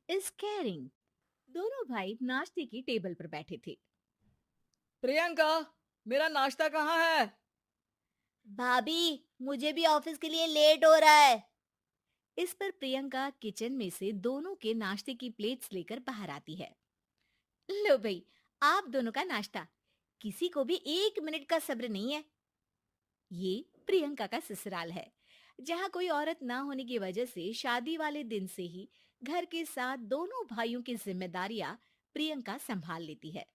Is caring. दोनों भाई नाश्ते की टेबल पर बैठे थे। प्रियंका, मेरा नाश्ता कहाँ है? भाभी, मुझे भी ऑफिस के लिए लेट हो रहा है। इस पर प्रियंका किचन में से दोनों के नाश्ते की प्लेट्स लेकर बाहर आती है। लो भाई, आप दोनों का नाश्ता। किसी को भी 1 मिनट का सब्र नहीं है। ये प्रियंका का ससुराल है, जहाँ कोई औरत ना होने की वजह से शादी वाले दिन से ही घर के साथ दोनों भाइयों की जिम्मेदारियां प्रियंका संभाल लेती है।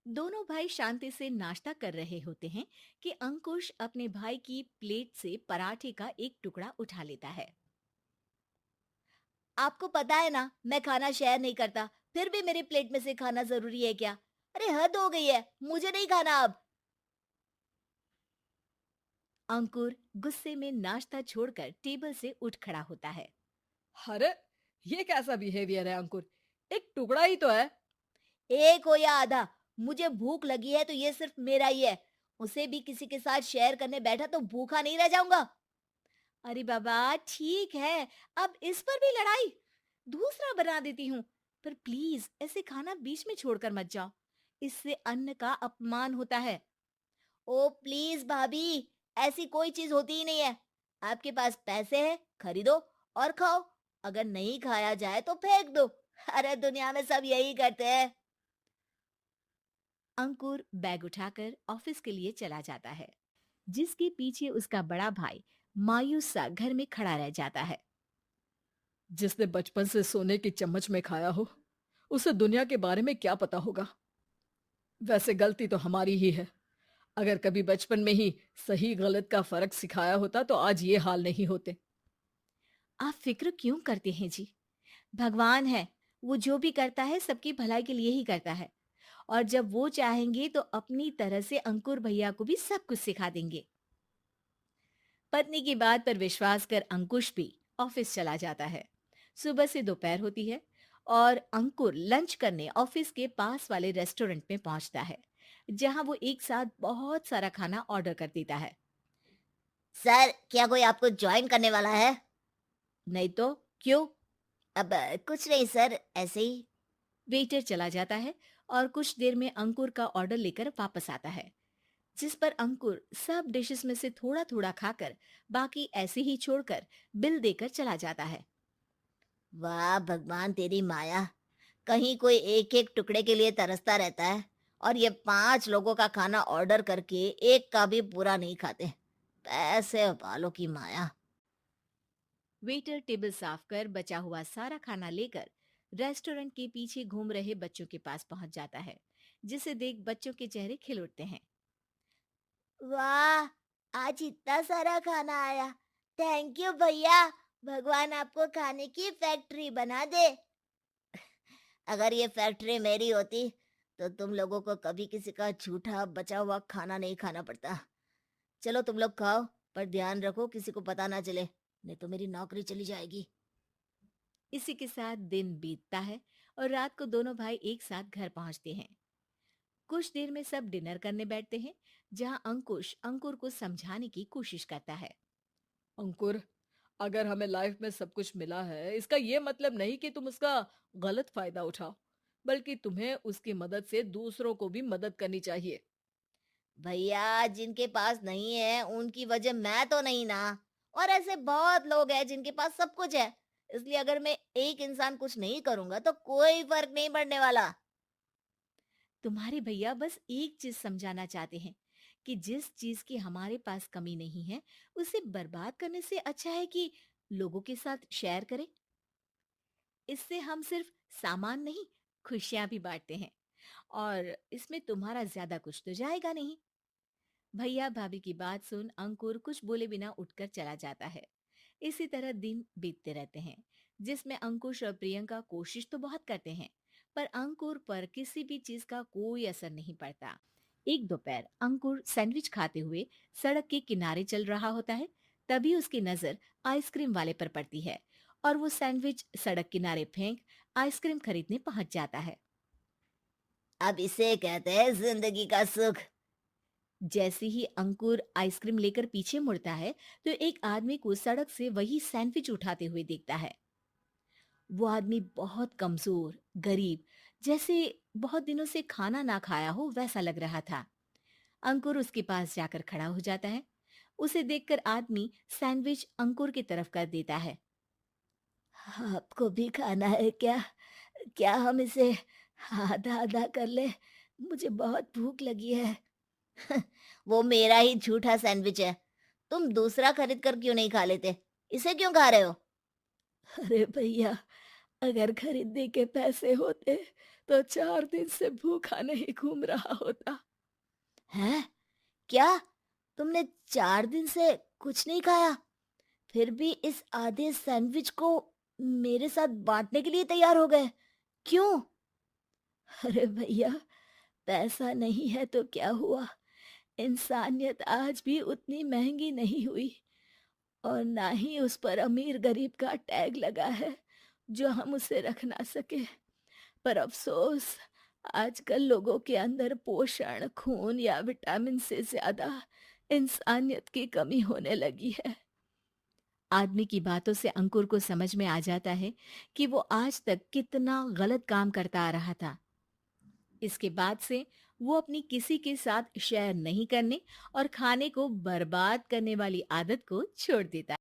दोनों भाई शांति से नाश्ता कर रहे होते हैं कि अंकुश अपने भाई की प्लेट से पराठे का एक टुकड़ा उठा लेता है। आपको पता है ना, मैं खाना शेयर नहीं करता, फिर भी मेरी प्लेट में से खाना जरूरी है क्या? अरे हद हो गई है, मुझे नहीं खाना अब। अंकुर गुस्से में नाश्ता छोड़कर टेबल से उठ खड़ा होता है। अरे, ये कैसा बिहेवियर है अंकुर? एक टुकड़ा ही तो है। एक हो या आधा, मुझे भूख लगी है तो ये सिर्फ मेरा ही है। उसे भी किसी के साथ शेयर करने बैठा तो भूखा नहीं रह जाऊंगा। अरे बाबा, ठीक है, अब इस पर भी लड़ाई। दूसरा बना देती हूँ, पर प्लीज ऐसे खाना बीच में छोड़कर मत जाओ। इससे अन्न का अपमान होता है। ओ प्लीज भाभी, ऐसी कोई चीज होती ही नहीं है। आपके पास पैसे हैं, खरीदो और खाओ। अगर नहीं खाया जाए तो फेंक दो। अरे दुनिया में सब यही करते हैं। अंकुर बैग उठाकर ऑफिस के लिए चला जाता है, जिसके पीछे उसका बड़ा भाई मायूस सा घर में खड़ा रह जाता है। जिसने बचपन से सोने की चम्मच में खाया हो, उसे दुनिया के बारे में क्या पता होगा? वैसे गलती तो हमारी ही है। अगर कभी बचपन में ही सही गलत का फर्क सिखाया होता तो आज ये हाल नहीं होते। आप फिक्र क्यों करते हैं जी? भगवान है, वो जो भी करता है सबकी भलाई के लिए ही करता है। और जब वो चाहेंगे तो अपनी तरह से अंकुर भैया को भी सब कुछ सिखा देंगे। पत्नी की बात पर विश्वास कर अंकुश भी ऑफिस चला जाता है। सुबह से दोपहर होती है और अंकुर लंच करने ऑफिस के पास वाले रेस्टोरेंट में पहुंचता है, जहां वो एक साथ बहुत सारा खाना ऑर्डर कर देता है। सर, क्या कोई आपको ज्वाइन करने वाला है? नहीं तो क्यों? अब कुछ नहीं सर, ऐसे ही। वेटर चला जाता है और कुछ देर में अंकुर का ऑर्डर लेकर वापस आता है, जिस पर अंकुर सब डिशेस में से थोड़ा थोड़ा खाकर बाकी ऐसे ही छोड़कर बिल देकर चला जाता है। वाह भगवान, तेरी माया। कहीं कोई एक एक टुकड़े के लिए तरसता रहता है, और ये 5 लोगों का खाना ऑर्डर करके एक का भी पूरा नहीं खाते। पैसे वालों की माया। वेटर टेबल साफ कर बचा हुआ सारा खाना लेकर रेस्टोरेंट के पीछे घूम रहे बच्चों के पास पहुंच जाता है, जिसे देख बच्चों के चेहरे खिल उठते हैं। वाह, आज इतना सारा खाना आया। थैंक यू भैया। भगवान आपको खाने की फैक्ट्री बना दे। अगर ये फैक्ट्री मेरी होती तो तुम लोगों को कभी किसी का झूठा बचा हुआ खाना नहीं खाना पड़ता। चलो तुम लोग खाओ, पर ध्यान रखो किसी को पता ना चले, नहीं तो मेरी नौकरी चली जाएगी। इसी के साथ दिन बीतता है और रात को दोनों भाई एक साथ घर पहुंचते हैं। कुछ देर में सब डिनर करने बैठते हैं, जहां अंकुश अंकुर को समझाने की कोशिश करता है। अंकुर, अगर हमें लाइफ में सब कुछ मिला है, इसका ये मतलब नहीं कि तुम उसका गलत फायदा उठाओ, बल्कि तुम्हें उसकी मदद से दूसरों को भी मदद करनी चाहिए। भैया, जिनके पास नहीं है उनकी वजह मैं तो नहीं ना। और ऐसे बहुत लोग हैं जिनके पास सब कुछ है। इसलिए अगर मैं एक इंसान कुछ नहीं करूंगा तो कोई फर्क नहीं पड़ने वाला। तुम्हारे भैया बस एक चीज समझाना चाहते हैं कि जिस चीज की हमारे पास कमी नहीं है, उसे बर्बाद करने से अच्छा है कि लोगों के साथ शेयर करें। इससे हम सिर्फ सामान नहीं, खुशियां भी बांटते हैं, और इसमें तुम्हारा ज्यादा कुछ तो जाएगा नहीं। भैया भाभी की बात सुन अंकुर कुछ बोले बिना उठकर चला जाता है। इसी तरह दिन बीतते रहते हैं, जिसमें अंकुश और प्रियंका कोशिश तो बहुत करते हैं, पर अंकुर पर किसी भी चीज का कोई असर नहीं पड़ता। एक दोपहर अंकुर सैंडविच खाते हुए सड़क के किनारे चल रहा होता है। तभी उसकी नजर आइसक्रीम वाले पर पड़ती है और वो सैंडविच सड़क किनारे फेंक आइसक्रीम खरीदने पहुंच जाता है। अब इसे कहते हैं जिंदगी का सुख। जैसे ही अंकुर आइसक्रीम लेकर पीछे मुड़ता है, तो एक आदमी को सड़क से वही सैंडविच उठाते हुए देखता है। वो आदमी बहुत कमजोर, गरीब, जैसे बहुत दिनों से खाना ना खाया हो वैसा लग रहा था। अंकुर उसके पास जाकर खड़ा हो जाता है। उसे देखकर आदमी सैंडविच अंकुर की तरफ कर देता है। आपको भी खाना है क्या? क्या हम इसे आधा-आधा कर लें? मुझे बहुत भूख लगी है। वो मेरा ही झूठा सैंडविच है। तुम दूसरा खरीद कर क्यों नहीं खा लेते? इसे क्यों खा रहे हो? अरे भैया, अगर खरीदने के पैसे होते तो 4 दिन से भूखा नहीं घूम रहा होता। हैं? क्या? तुमने 4 दिन से कुछ नहीं खाया? फिर भी इस आधे सैंडविच को मेरे साथ बाँटने के लिए तैयार हो गए? क्यों? अरे भैया, पैसा नहीं है तो क्या हुआ? इंसानियत आज भी उतनी महंगी नहीं हुई और ना ही उस पर अमीर गरीब का टैग लगा है जो हम उसे रख ना सके। पर अफसोस, आजकल लोगों के अंदर पोषण, खून या विटामिन से ज्यादा इंसानियत की कमी होने लगी है। आदमी की बातों से अंकुर को समझ में आ जाता है कि वो आज तक कितना गलत काम करता आ रहा था। इसके बाद से वो अपनी किसी के साथ शेयर नहीं करने और खाने को बर्बाद करने वाली आदत को छोड़ देता है।